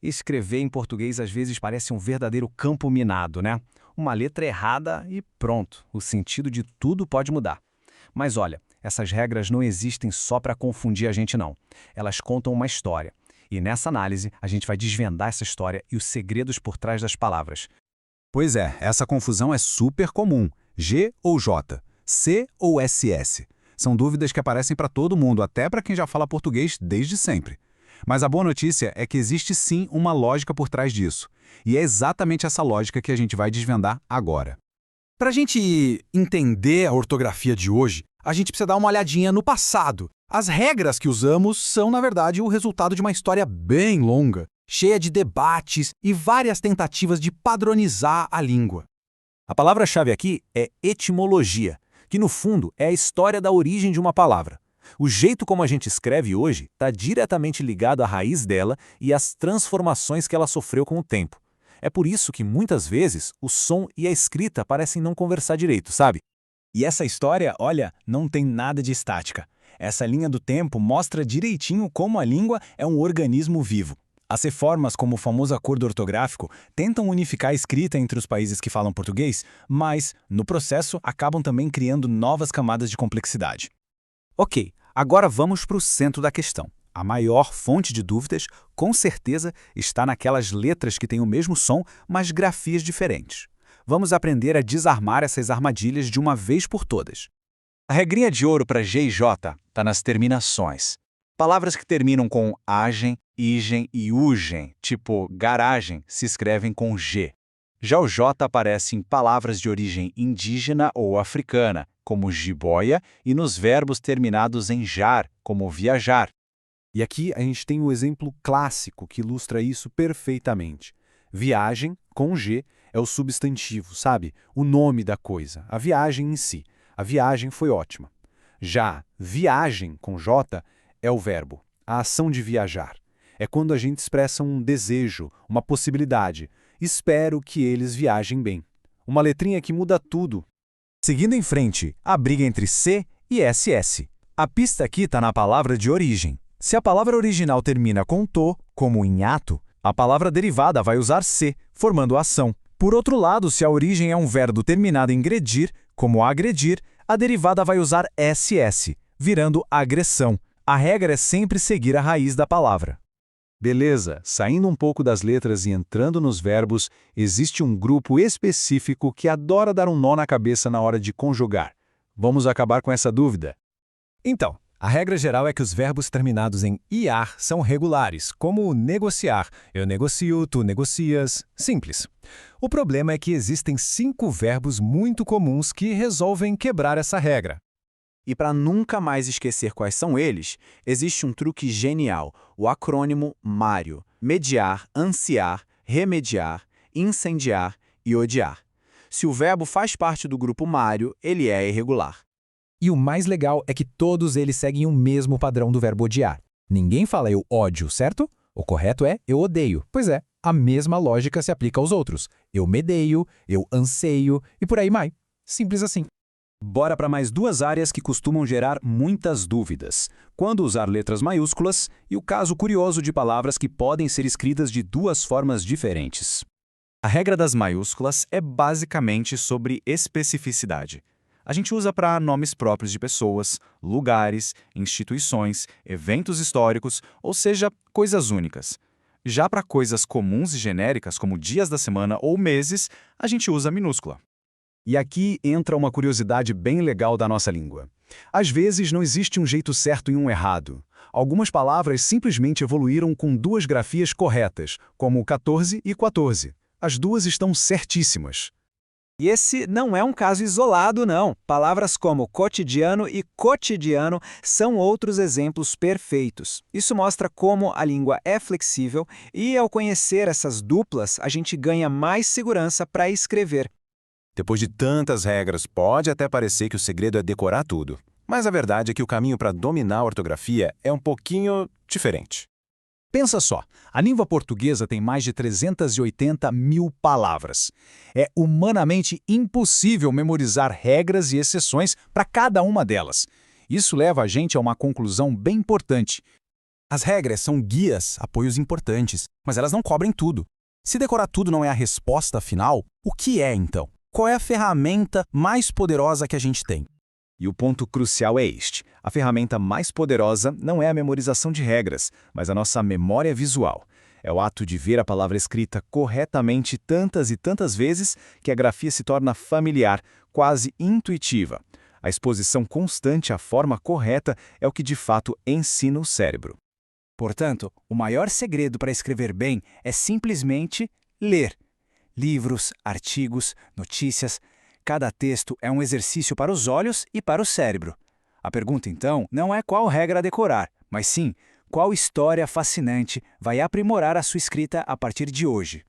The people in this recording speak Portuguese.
Escrever em português às vezes parece um verdadeiro campo minado, né? Uma letra errada e pronto, o sentido de tudo pode mudar. Mas olha, essas regras não existem só para confundir a gente, não. Elas contam uma história. E nessa análise, a gente vai desvendar essa história e os segredos por trás das palavras. Pois é, essa confusão é super comum. G ou J? C ou SS? São dúvidas que aparecem para todo mundo, até para quem já fala português desde sempre. Mas a boa notícia é que existe sim uma lógica por trás disso. E é exatamente essa lógica que a gente vai desvendar agora. Para a gente entender a ortografia de hoje, a gente precisa dar uma olhadinha no passado. As regras que usamos são, na verdade, o resultado de uma história bem longa, cheia de debates e várias tentativas de padronizar a língua. A palavra-chave aqui é etimologia, que no fundo é a história da origem de uma palavra. O jeito como a gente escreve hoje está diretamente ligado à raiz dela e às transformações que ela sofreu com o tempo. É por isso que, muitas vezes, o som e a escrita parecem não conversar direito, sabe? E essa história, olha, não tem nada de estática. Essa linha do tempo mostra direitinho como a língua é um organismo vivo. As reformas, como o famoso acordo ortográfico, tentam unificar a escrita entre os países que falam português, mas, no processo, acabam também criando novas camadas de complexidade. Ok, agora vamos para o centro da questão. A maior fonte de dúvidas, com certeza, está naquelas letras que têm o mesmo som, mas grafias diferentes. Vamos aprender a desarmar essas armadilhas de uma vez por todas. A regrinha de ouro para G e J está nas terminações. Palavras que terminam com agem, igem e ugem, tipo garagem, se escrevem com G. Já o J aparece em palavras de origem indígena ou africana, como jiboia, e nos verbos terminados em jar, como viajar. E aqui a gente tem um exemplo clássico que ilustra isso perfeitamente. Viagem, com G, é o substantivo, sabe? O nome da coisa, a viagem em si. A viagem foi ótima. Já viagem, com J, é o verbo, a ação de viajar. É quando a gente expressa um desejo, uma possibilidade. Espero que eles viajem bem. Uma letrinha que muda tudo. Seguindo em frente, a briga entre C e SS. A pista aqui está na palavra de origem. Se a palavra original termina com to, como em ato, a palavra derivada vai usar C, formando a ação. Por outro lado, se a origem é um verbo terminado em gredir, como agredir, a derivada vai usar SS, virando agressão. A regra é sempre seguir a raiz da palavra. Beleza, saindo um pouco das letras e entrando nos verbos, existe um grupo específico que adora dar um nó na cabeça na hora de conjugar. Vamos acabar com essa dúvida. Então, a regra geral é que os verbos terminados em IAR são regulares, como negociar. Eu negocio, tu negocias. Simples. O problema é que existem 5 verbos muito comuns que resolvem quebrar essa regra. E para nunca mais esquecer quais são eles, existe um truque genial, o acrônimo MARIO: mediar, ansiar, remediar, incendiar e odiar. Se o verbo faz parte do grupo MARIO, ele é irregular. E o mais legal é que todos eles seguem o mesmo padrão do verbo odiar. Ninguém fala eu ódio, certo? O correto é eu odeio. Pois é, a mesma lógica se aplica aos outros. Eu medeio, eu anseio e por aí vai. Simples assim. Bora para mais 2 áreas que costumam gerar muitas dúvidas. Quando usar letras maiúsculas e o caso curioso de palavras que podem ser escritas de 2 formas diferentes. A regra das maiúsculas é basicamente sobre especificidade. A gente usa para nomes próprios de pessoas, lugares, instituições, eventos históricos, ou seja, coisas únicas. Já para coisas comuns e genéricas, como dias da semana ou meses, a gente usa minúscula. E aqui entra uma curiosidade bem legal da nossa língua. Às vezes não existe um jeito certo e um errado. Algumas palavras simplesmente evoluíram com 2 grafias corretas, como 14 e 14. As 2 estão certíssimas. E esse não é um caso isolado, não. Palavras como cotidiano e cotidiano são outros exemplos perfeitos. Isso mostra como a língua é flexível e, ao conhecer essas duplas, a gente ganha mais segurança para escrever. Depois de tantas regras, pode até parecer que o segredo é decorar tudo. Mas a verdade é que o caminho para dominar a ortografia é um pouquinho diferente. Pensa só, a língua portuguesa tem mais de 380 mil palavras. É humanamente impossível memorizar regras e exceções para cada uma delas. Isso leva a gente a uma conclusão bem importante. As regras são guias, apoios importantes, mas elas não cobrem tudo. Se decorar tudo não é a resposta final, o que é então? Qual é a ferramenta mais poderosa que a gente tem? E o ponto crucial é este. A ferramenta mais poderosa não é a memorização de regras, mas a nossa memória visual. É o ato de ver a palavra escrita corretamente tantas e tantas vezes que a grafia se torna familiar, quase intuitiva. A exposição constante à forma correta é o que de fato ensina o cérebro. Portanto, o maior segredo para escrever bem é simplesmente ler. Livros, artigos, notícias. Cada texto é um exercício para os olhos e para o cérebro. A pergunta, então, não é qual regra decorar, mas sim qual história fascinante vai aprimorar a sua escrita a partir de hoje.